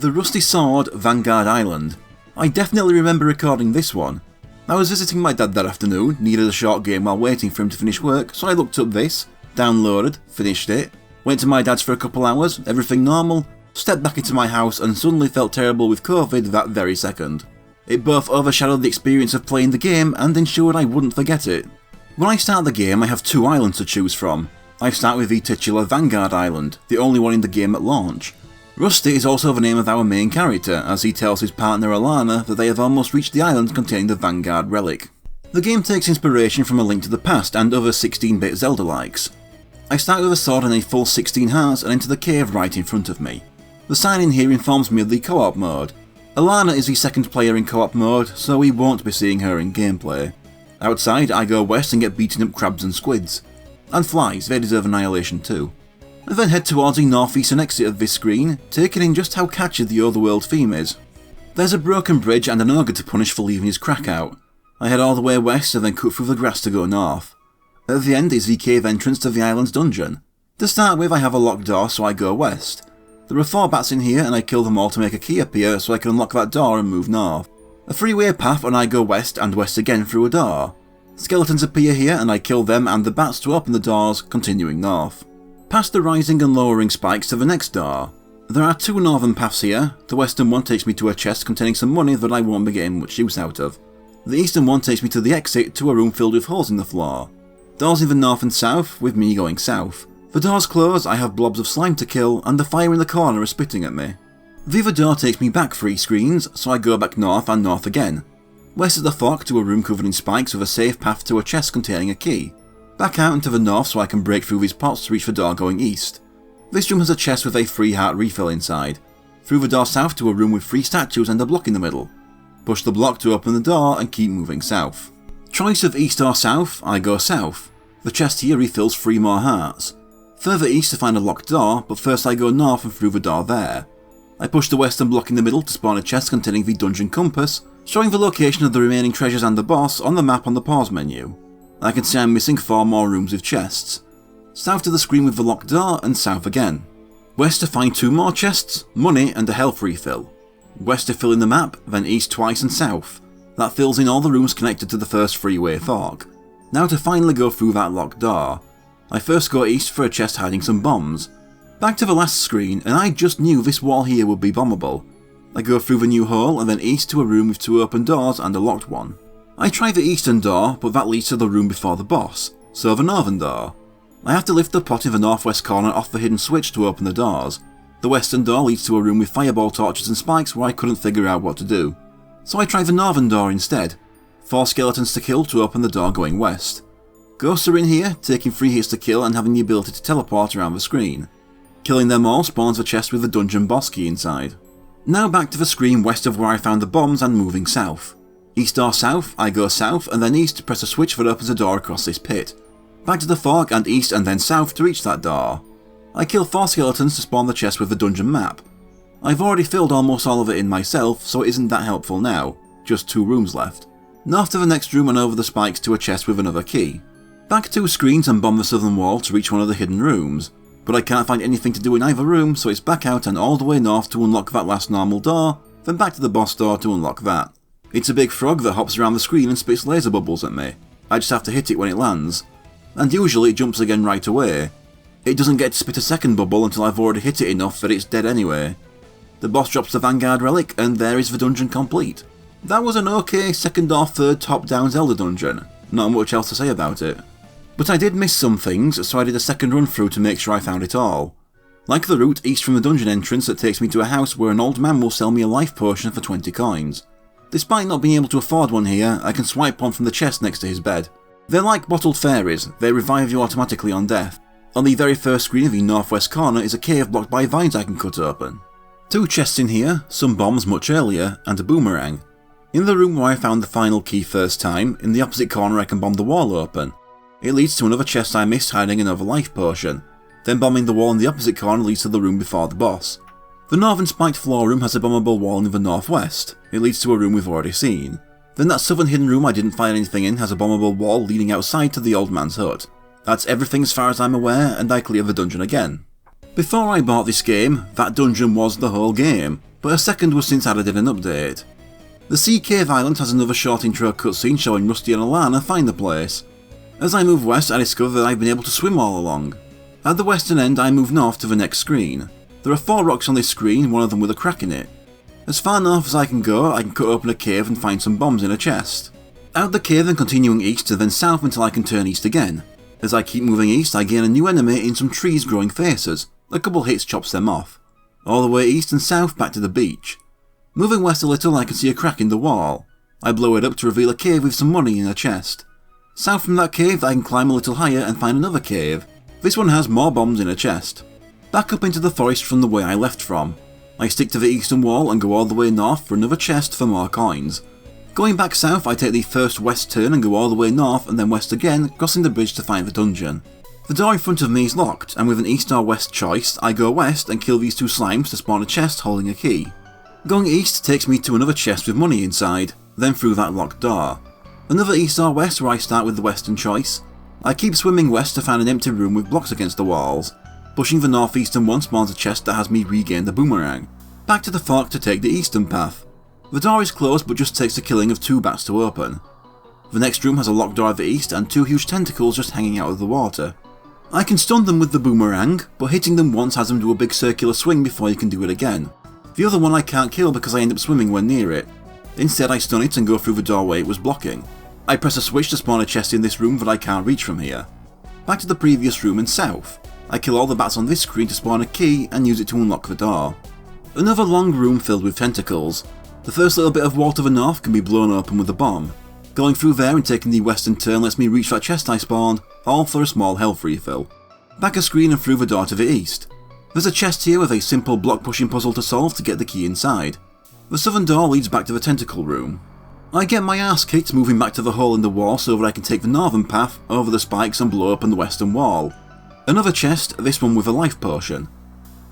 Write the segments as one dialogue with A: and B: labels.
A: The Rusty Sword, Vanguard Island. I definitely remember recording this one. I was visiting my dad that afternoon, needed a short game while waiting for him to finish work, so I looked up this, downloaded, finished it, went to my dad's for a couple hours, everything normal, stepped back into my house and suddenly felt terrible with COVID that very second. It both overshadowed the experience of playing the game and ensured I wouldn't forget it. When I start the game I have two islands to choose from. I start with the titular Vanguard Island, the only one in the game at launch. Rusty is also the name of our main character, as he tells his partner Alana that they have almost reached the island containing the Vanguard relic. The game takes inspiration from A Link to the Past and other 16-bit Zelda-likes. I start with a sword and a full 16 hearts and enter the cave right in front of me. The sign in here informs me of the co-op mode. Alana is the second player in co-op mode, so we won't be seeing her in gameplay. Outside, I go west and get beaten up crabs and squids. And flies, they deserve annihilation too. I then head towards the northeastern exit of this screen, taking in just how catchy the Otherworld theme is. There's a broken bridge and an ogre to punish for leaving his crack out. I head all the way west and then cut through the grass to go north. At the end is the cave entrance to the island's dungeon. To start with I have a locked door, so I go west. There are 4 bats in here and I kill them all to make a key appear so I can unlock that door and move north. A freeway path and I go west and west again through a door. Skeletons appear here and I kill them and the bats to open the doors, continuing north. Past the rising and lowering spikes to the next door. There are 2 northern paths here. The western one takes me to a chest containing some money that I won't be getting much use out of. The eastern one takes me to the exit to a room filled with holes in the floor. Doors in the north and south, with me going south. The doors close, I have blobs of slime to kill, and the fire in the corner is spitting at me. The other door takes me back 3 screens, so I go back north and north again. West at the fork to a room covered in spikes with a safe path to a chest containing a key. Back out into the north so I can break through these pots to reach the door going east. This room has a chest with a 3 heart refill inside. Through the door south to a room with 3 statues and a block in the middle. Push the block to open the door and keep moving south. Choice of east or south, I go south. The chest here refills 3 more hearts. Further east to find a locked door, but first I go north and through the door there. I push the western block in the middle to spawn a chest containing the dungeon compass, showing the location of the remaining treasures and the boss on the map on the pause menu. I can see I'm missing 4 more rooms with chests. South to the screen with the locked door and south again. West to find 2 more chests, money and a health refill. West to fill in the map, then east twice and south. That fills in all the rooms connected to the first freeway fork. Now to finally go through that locked door. I first go east for a chest hiding some bombs. Back to the last screen and I just knew this wall here would be bombable. I go through the new hole and then east to a room with 2 open doors and a locked one. I try the eastern door, but that leads to the room before the boss, so the northern door. I have to lift the pot in the northwest corner off the hidden switch to open the doors. The western door leads to a room with fireball torches and spikes where I couldn't figure out what to do. So I try the northern door instead. 4 skeletons to kill to open the door going west. Ghosts are in here, taking 3 hits to kill and having the ability to teleport around the screen. Killing them all spawns a chest with the dungeon boss key inside. Now back to the screen west of where I found the bombs and moving south. East or south, I go south and then east to press a switch that opens a door across this pit. Back to the fork and east and then south to reach that door. I kill 4 skeletons to spawn the chest with the dungeon map. I've already filled almost all of it in myself, so it isn't that helpful now, just 2 rooms left. North to the next room and over the spikes to a chest with another key. Back 2 screens and bomb the southern wall to reach one of the hidden rooms, but I can't find anything to do in either room, so it's back out and all the way north to unlock that last normal door, then back to the boss door to unlock that. It's a big frog that hops around the screen and spits laser bubbles at me. I just have to hit it when it lands. And usually it jumps again right away. It doesn't get to spit a second bubble until I've already hit it enough that it's dead anyway. The boss drops the Vanguard relic and there is the dungeon complete. That was an okay second or third top-down Zelda dungeon. Not much else to say about it. But I did miss some things, so I did a second run through to make sure I found it all. Like the route east from the dungeon entrance that takes me to a house where an old man will sell me a life potion for 20 coins. Despite not being able to afford one here, I can swipe one from the chest next to his bed. They're like bottled fairies, they revive you automatically on death. On the very first screen of the northwest corner is a cave blocked by vines I can cut open. 2 chests in here, some bombs much earlier, and a boomerang. In the room where I found the final key first time, in the opposite corner I can bomb the wall open. It leads to another chest I missed hiding another life potion. Then bombing the wall in the opposite corner leads to the room before the boss. The northern spiked floor room has a bombable wall in the northwest. It leads to a room we've already seen. Then that southern hidden room I didn't find anything in has a bombable wall leading outside to the old man's hut. That's everything as far as I'm aware, and I clear the dungeon again. Before I bought this game, that dungeon was the whole game. but a second was since added in an update. The Sea Cave Island has another short intro cutscene showing Rusty and Alana find the place. As I move west, I discover that I've been able to swim all along. At the western end, I move north to the next screen. There are 4 rocks on this screen, one of them with a crack in it. As far north as I can go, I can cut open a cave and find some bombs in a chest. Out the cave and continuing east and then south until I can turn east again. As I keep moving east, I gain a new enemy in some trees growing faces. A couple hits chops them off. All the way east and south back to the beach. Moving west a little, I can see a crack in the wall. I blow it up to reveal a cave with some money in a chest. South from that cave, I can climb a little higher and find another cave. This one has more bombs in a chest. Back up into the forest from the way I left from. I stick to the eastern wall and go all the way north for another chest for more coins. Going back south, I take the first west turn and go all the way north and then west again, crossing the bridge to find the dungeon. The door in front of me is locked, and with an east or west choice, I go west and kill these 2 slimes to spawn a chest holding a key. Going east takes me to another chest with money inside, then through that locked door. Another east or west where I start with the western choice. I keep swimming west to find an empty room with blocks against the walls. Pushing the northeastern one spawns a chest that has me regain the boomerang. Back to the fork to take the eastern path. The door is closed but just takes the killing of 2 bats to open. The next room has a locked door at the east and 2 huge tentacles just hanging out of the water. I can stun them with the boomerang, but hitting them once has them do a big circular swing before you can do it again. The other one I can't kill because I end up swimming when near it. Instead I stun it and go through the doorway it was blocking. I press a switch to spawn a chest in this room that I can't reach from here. Back to the previous room and south. I kill all the bats on this screen to spawn a key and use it to unlock the door. Another long room filled with tentacles. The first little bit of wall to the north can be blown open with a bomb. Going through there and taking the western turn lets me reach that chest I spawned, all for a small health refill. Back a screen and through the door to the east. There's a chest here with a simple block pushing puzzle to solve to get the key inside. The southern door leads back to the tentacle room. I get my ass kicked moving back to the hole in the wall so that I can take the northern path over the spikes and blow open the western wall. Another chest, this one with a life potion.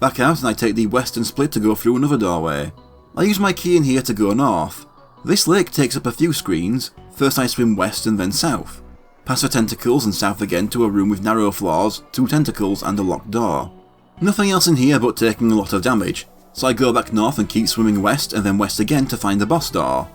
A: Back out and I take the western split to go through another doorway. I use my key in here to go north. This lake takes up a few screens. First I swim west and then south. Past the tentacles and south again to a room with narrow floors, 2 tentacles and a locked door. Nothing else in here but taking a lot of damage, so I go back north and keep swimming west and then west again to find the boss door.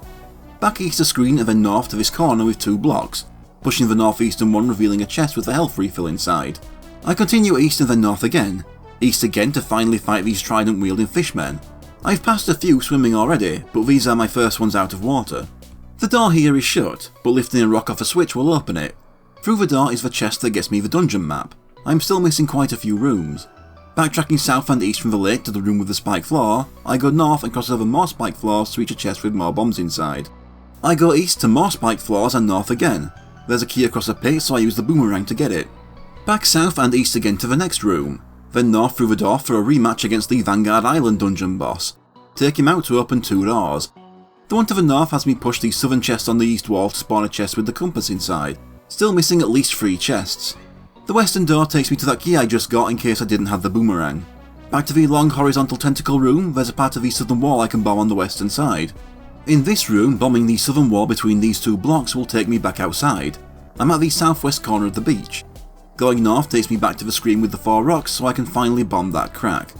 A: Back east a screen and then north to this corner with 2 blocks, pushing the northeastern one revealing a chest with a health refill inside. I continue east and then north again, east again to finally fight these trident wielding fishmen. I've passed a few swimming already, but these are my first ones out of water. The door here is shut, but lifting a rock off a switch will open it. Through the door is the chest that gets me the dungeon map. I'm still missing quite a few rooms. Backtracking south and east from the lake to the room with the spiked floor, I go north and cross over more spiked floors to reach a chest with more bombs inside. I go east to more spiked floors and north again. There's a key across a pit, so I use the boomerang to get it. Back south and east again to the next room, then north through the door for a rematch against the Vanguard Island dungeon boss. Take him out to open 2 doors. The one to the north has me push the southern chest on the east wall to spawn a chest with the compass inside, still missing at least 3 chests. The western door takes me to that key I just got in case I didn't have the boomerang. Back to the long horizontal tentacle room, there's a part of the southern wall I can bomb on the western side. In this room, bombing the southern wall between these 2 blocks will take me back outside. I'm at the southwest corner of the beach. Going north takes me back to the screen with the 4 rocks so I can finally bomb that crack.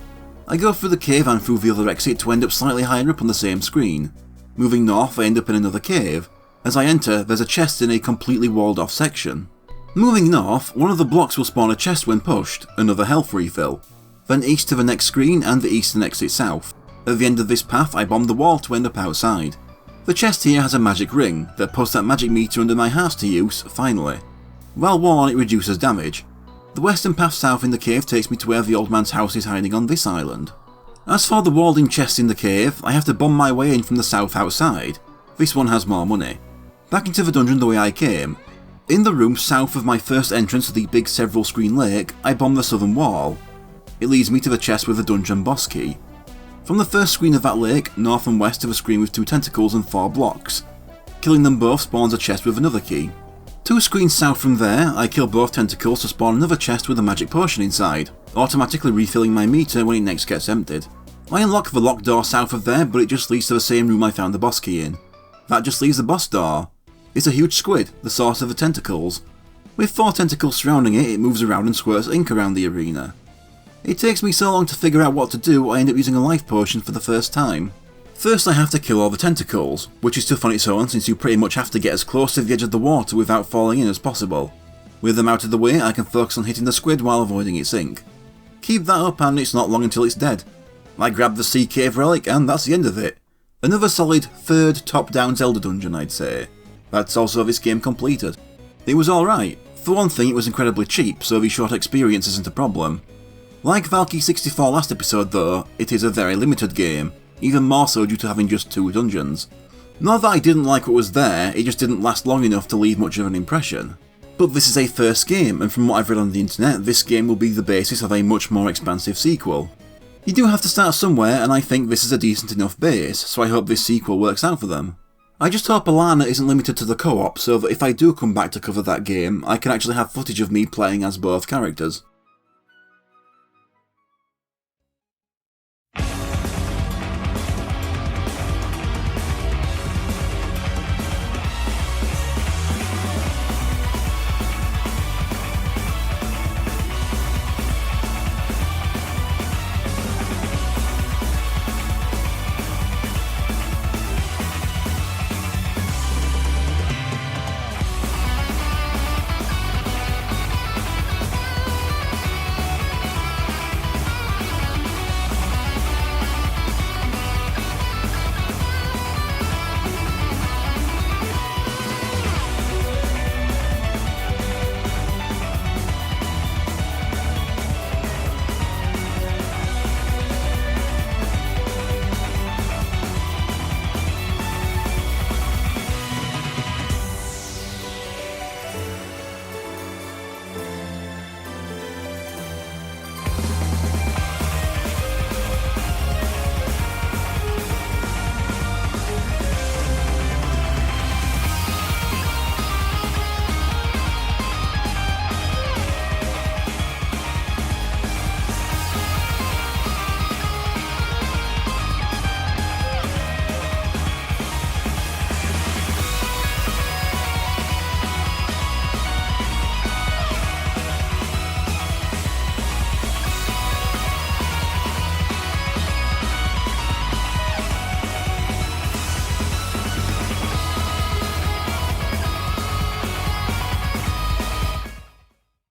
A: I go through the cave and through the other exit to end up slightly higher up on the same screen. Moving north, I end up in another cave. As I enter, there's a chest in a completely walled off section. Moving north, one of the blocks will spawn a chest when pushed, another health refill. Then east to the next screen and the eastern exit south. At the end of this path, I bomb the wall to end up outside. The chest here has a magic ring that puts that magic meter under my house to use, finally. While worn, it reduces damage. The western path south in the cave takes me to where the old man's house is hiding on this island. As for the walled-in chest in the cave, I have to bomb my way in from the south outside. This one has more money. Back into the dungeon the way I came. In the room south of my first entrance to the big several screen lake, I bomb the southern wall. It leads me to the chest with the dungeon boss key. From the first screen of that lake, north and west to a screen with 2 tentacles and 4 blocks. Killing them both spawns a chest with another key. 2 screens south from there, I kill both tentacles to spawn another chest with a magic potion inside, automatically refilling my meter when it next gets emptied. I unlock the locked door south of there, but it just leads to the same room I found the boss key in. That just leaves the boss door. It's a huge squid, the source of the tentacles. With 4 tentacles surrounding it, it moves around and squirts ink around the arena. It takes me so long to figure out what to do, I end up using a life potion for the first time. First I have to kill all the tentacles, which is tough on its own since you pretty much have to get as close to the edge of the water without falling in as possible. With them out of the way, I can focus on hitting the squid while avoiding its sink. Keep that up and it's not long until it's dead. I grab the Sea Cave relic and that's the end of it. Another solid third top-down Zelda dungeon, I'd say. That's also this game completed. It was alright. For one thing, it was incredibly cheap, so the short experience isn't a problem. Like Valky 64 last episode though, it is a very limited game, even more so due to having just 2 dungeons. Not that I didn't like what was there, it just didn't last long enough to leave much of an impression. But this is a first game, and from what I've read on the internet, this game will be the basis of a much more expansive sequel. You do have to start somewhere, and I think this is a decent enough base, so I hope this sequel works out for them. I just hope Alana isn't limited to the co-op, so that if I do come back to cover that game, I can actually have footage of me playing as both characters.